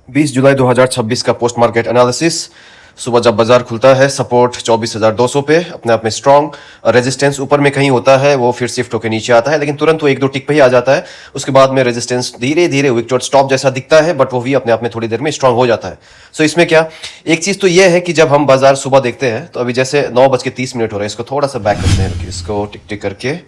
20 जुलाई 2026 का post market analysis. सुबह जब बाजार खुलता है सपोर्ट 24,200 पे अपने आप में स्ट्रांग, रेजिस्टेंस ऊपर में कहीं होता है, वो फिर शिफ्ट होकर नीचे आता है, लेकिन तुरंत वो एक दो टिक पे ही आ जाता है। उसके बाद में रेजिस्टेंस धीरे धीरे विकेट स्टॉप जैसा दिखता है, बट वो भी अपने आप में थोड़ी देर में स्ट्रांग हो जाता है। सो इसमें क्या, एक चीज तो ये है कि जब हम बाजार सुबह देखते हैं तो अभी जैसे 9:30 हो रहा है, इसको थोड़ा सा बैक करते हैं, इसको टिक टिक करके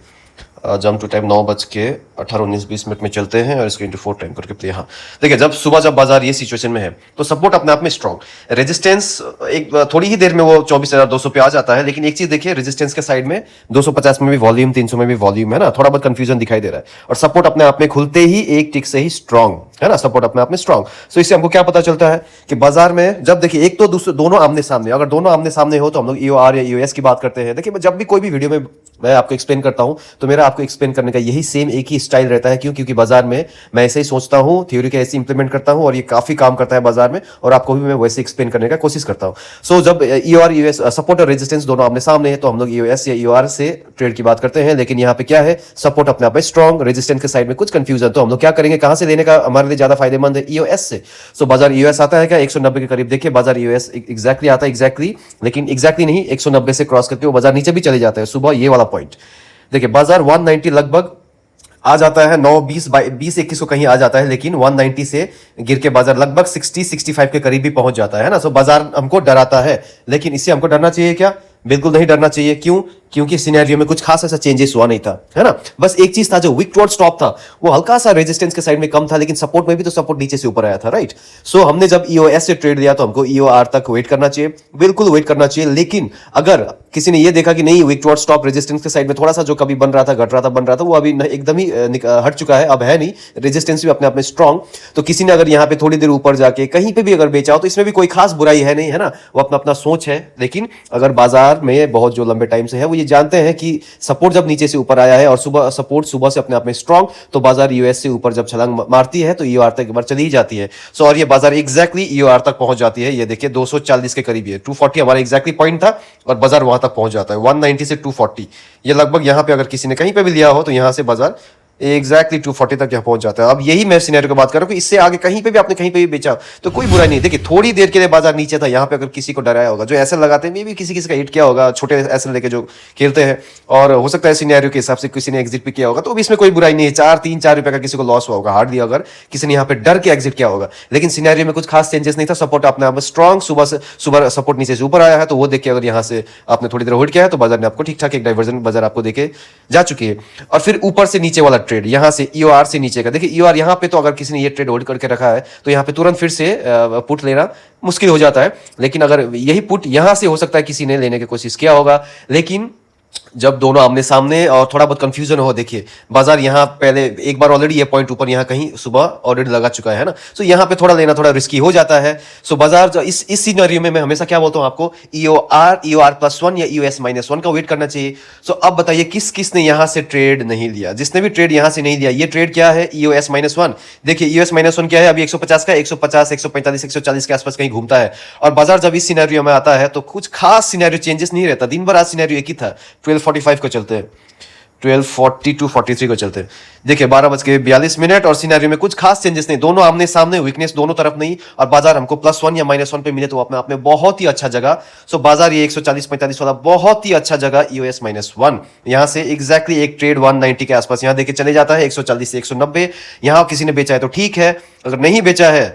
जंप टू टाइम 9:18, 19, 20 में चलते हैं और इसको इंटू 4 टाइम करके यहाँ देखिए, जब बाजार ये सिचुएशन में है तो सपोर्ट अपने आप में स्ट्रांग, रेजिस्टेंस एक थोड़ी ही देर में वो 24,200 पे आ जाता है। लेकिन एक चीज देखिए, रेजिस्टेंस के साइड में 250 में भी वॉल्यूम, 300 में भी वॉल्यूम है ना, थोड़ा बहुत कंफ्यूजन दिखाई दे रहा है। और सपोर्ट अपने आप में खुलते ही एक टिक से ही स्ट्रांग है ना, सपोर्ट अपने आप में स्ट्रांग। सो इससे हमको क्या पता चलता है कि बाजार में जब देखिए एक तो दूसरे दोनों आमने सामने, अगर दोनों आमने सामने हो तो हम लोग ईओआर या ईओएस की बात करते हैं। देखिए जब भी कोई भी वीडियो में मैं आपको एक्सप्लेन करता हूं तो मेरा आपको एक्सप्लेन करने का यही सेम एक ही स्टाइल रहता है। क्यों? क्योंकि बाजार में मैं ऐसे ही सोचता हूं, थ्योरी के ऐसे इंप्लीमेंट करता हूं और ये काफी काम करता है बाजार में, और आपको भी मैं वैसे एक्सप्लेन करने का कोशिश करता हूं। सो जब ईओआर ईओएस सपोर्ट और रेजिस्टेंस दोनों आमने सामने है तो हम लोग ईओएस या ईओआर से ट्रेड की बात करते हैं। लेकिन यहाँ पे क्या है, सपोर्ट अपने आप में स्ट्रांग, रेजिस्टेंस के साइड में कुछ कंफ्यूजन, तो हम लोग क्या करेंगे, कहां से लेने का हमारे लिए ज्यादा फायदेमंद है, ईओएस से। सो बाजार ईओएस आता है क्या 190 के करीब, देखिए बाजार ईओएस एग्जैक्टली आता है, एग्जैक्टली, लेकिन एग्जैक्टली नहीं, 190 से क्रॉस करके वो बाजार नीचे भी चले जाता है सुबह, ये वाला पॉइंट देखिए। बाजार 190 लगभग आ जाता है, 9, 20, 21 को कहीं आ जाता है, लेकिन 190 से गिर के बाजार लगभग 60-65 के करीब भी पहुंच जाता है ना। सो बाजार हमको डराता है, लेकिन इससे हमको डरना चाहिए क्या? बिल्कुल नहीं डरना चाहिए। क्यों? क्योंकि सिनेरियो में कुछ खास ऐसा चेंजेस हुआ नहीं था, है ना। बस एक चीज था, जो विक टुवर्ड स्टॉप था वो हल्का सा रेजिस्टेंस के साइड में कम था, लेकिन सपोर्ट में भी तो सपोर्ट नीचे से ऊपर आया था, राइट। सो हमने जब ईओएस से ट्रेड लिया तो हमको ईओआर तक वेट करना चाहिए, बिल्कुल वेट करना चाहिए। लेकिन अगर किसी ने ये देखा कि नहीं, विक टुवर्ड स्टॉप रेजिस्टेंस के साइड में थोड़ा सा जो कभी बन रहा था, घट रहा था, बन रहा था, वो अभी एकदम ही हट चुका है, अब है नहीं, रेजिस्टेंस भी अपने आप में स्ट्रांग। तो किसी ने अगर यहाँ पे थोड़ी देर ऊपर जाके कहीं पे भी अगर बेचा हो तो इसमें भी कोई खास बुराई है नहीं, है ना, वो अपना अपना सोच है। लेकिन अगर बाजार में बहुत जो लंबे टाइम से है वो ये जानते हैं कि सपोर्ट जब नीचे से ऊपर आया है और सपोर्ट सुबह से अपने आप में स्ट्रांग, तो बाजार यूएस से ऊपर जब छलांग मारती है तो ईओआर तक एक बार चली ही जाती है। सो और ये बाजार एग्जैक्टली ईओआर तक पहुंच जाती है, ये देखिए 240 के करीब है, 240 हमारा एग्जैक्टली पॉइंट था और बाजार वहां तक पहुंच जाता है, 190 से 240। ये लगभग यहाँ पे अगर किसी ने कहीं पे भी लिया हो तो यहाँ से बाजार एग्जैक्टली 240 तक यहाँ पहुंच जाता है। अब यही मैं सिनेरियो की बात कर रहा हूँ कि इससे आगे कहीं पे भी आपने कहीं पे भी बेचा तो कोई बुरा नहीं। देखिए थोड़ी देर के लिए बाजार नीचे था, यहाँ पे अगर किसी को डराया होगा, जो ऐसे लगाते हैं, मे भी किसी का हिट किया होगा, छोटे ऐसे लेके जो खेलते हैं, और हो सकता है सिनेरियो के हिसाब से किसी ने एग्जिट भी किया होगा, तो भी इसमें कोई बुराई नहीं है। 4 रुपए का किसी को लॉस हुआ होगा, हार्ड दिया, अगर किसी ने यहाँ पे डर के एग्जिट किया होगा। लेकिन सिनेरियो में कुछ खास चेंजेस नहीं था, सपोर्ट अपने आप स्ट्रॉन्ग, सुबह सपोर्ट नीचे से ऊपर आया है, तो वो देख के अगर यहाँ से आपने थोड़ी देर होल्ड किया है तो बाजार ने आपको ठीक ठाक एक डाइवर्जन बाजार आपको देके जा चुकी है। और फिर ऊपर से नीचे वाला ट्रेड, यहाँ से ईओआर से नीचे का, देखिए ईओआर यहाँ पे तो अगर किसी ने ये ट्रेड होल्ड करके रखा है तो यहाँ पे तुरंत फिर से पुट लेना मुश्किल हो जाता है। लेकिन अगर यही पुट यहाँ से हो सकता है किसी ने लेने की कोशिश किया होगा, लेकिन जब दोनों आमने सामने और थोड़ा बहुत कंफ्यूजन हो, देखिए बाजार यहाँ पहले एक बार ऑलरेडी ये पॉइंट ऊपर यहाँ कहीं सुबह ऑलरेडी लगा चुका है ना, सो यहाँ पे थोड़ा लेना थोड़ा रिस्की हो जाता है। सो बाजार जो इस सिनेरियो में मैं हमेशा क्या बोलता हूँ आपको, ईओआर+1 या ईओएस-1 का वेट करना चाहिए। सो अब बताइए किसने यहाँ से ट्रेड नहीं लिया? जिसने भी ट्रेड यहाँ से नहीं लिया, ये ट्रेड क्या है, ईओएस-1। देखिए ईओएस-1 क्या है, अभी 150 का, 150, 145, 140 के आसपास कहीं घूमता है। और बाजार जब इस सिनेरियो में आता है तो कुछ खास सिनेरियो चेंजेस नहीं रहता, दिन भर आज सिनेरियो एक ही था, 12:45 को चलते हैं, 12:40 to 43 को चलते हैं। देखिए 12:42 और सिनेरियो में कुछ खास चेंजेस नहीं, दोनों आमने सामने, वीकनेस दोनों तरफ नहीं, और बाजार हमको +1 या -1 पे मिले तो अपने आप में बहुत ही अच्छा जगह। सो बाजार ये 140-45 वाला बहुत ही अच्छा जगह, ईओएस-1 यहां से एग्जैक्टली एक ट्रेड 190 के आसपास यहाँ देखिए चले जाता है, 140 से 190। यहां किसी ने बेचा है तो ठीक है, अगर नहीं बेचा है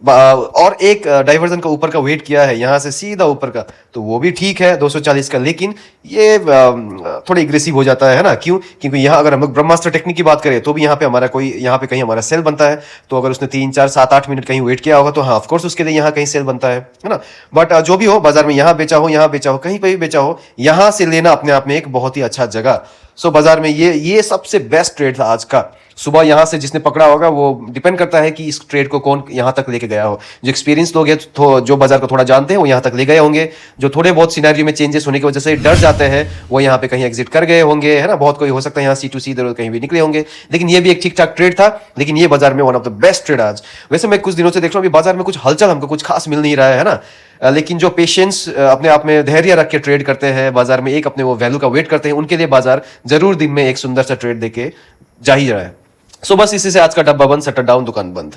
और एक डाइवर्जन का ऊपर का वेट किया है यहां से सीधा ऊपर का, तो वो भी ठीक है 240 का। लेकिन ये थोड़ा एग्रेसिव हो जाता है ना। क्यों? क्योंकि यहाँ अगर हम लोग ब्रह्मास्त्र टेक्निक की बात करें तो भी यहाँ पे हमारा कोई, यहाँ पे कहीं हमारा सेल बनता है, तो अगर उसने 3, 4, 7, 8 मिनट कहीं वेट किया होगा तो हाँ ऑफकोर्स उसके लिए यहाँ कहीं सेल बनता है ना। बट जो भी हो, बाजार में यहाँ बेचा हो, यहाँ बेचा हो, कहीं पर भी बेचा हो, यहाँ से लेना अपने आप में एक बहुत ही अच्छा जगह। सो बाजार में ये सबसे बेस्ट ट्रेड था आज का। सुबह यहां से जिसने पकड़ा होगा, वो डिपेंड करता है कि इस ट्रेड को कौन यहां तक लेके गया हो। जो एक्सपीरियंस लोग हैं, तो जो बाजार को थोड़ा जानते हैं, वो यहां तक ले गए होंगे। जो थोड़े बहुत सिनेरियो में चेंजेस होने की वजह से डर जाते हैं, वो यहां पे कहीं एग्जिट कर गए होंगे, है ना। बहुत कोई हो सकता है यहाँ C2C इधर कहीं भी निकले होंगे, लेकिन ये भी एक ठीक ठाक ट्रेड था। लेकिन ये बाजार में one of the best trade आज। वैसे मैं कुछ दिनों से देख रहा हूँ बाजार में कुछ हलचल हमको कुछ खास मिल नहीं रहा है ना। लेकिन जो पेशेंस अपने आप में धैर्य रख के ट्रेड करते हैं, बाजार में एक अपने वो वैल्यू का वेट करते हैं, उनके लिए बाजार जरूर दिन में एक सुंदर सा ट्रेड देके जा ही रहा है। सो बस इसी से आज का डब्बा बंद, शटर डाउन, दुकान बंद।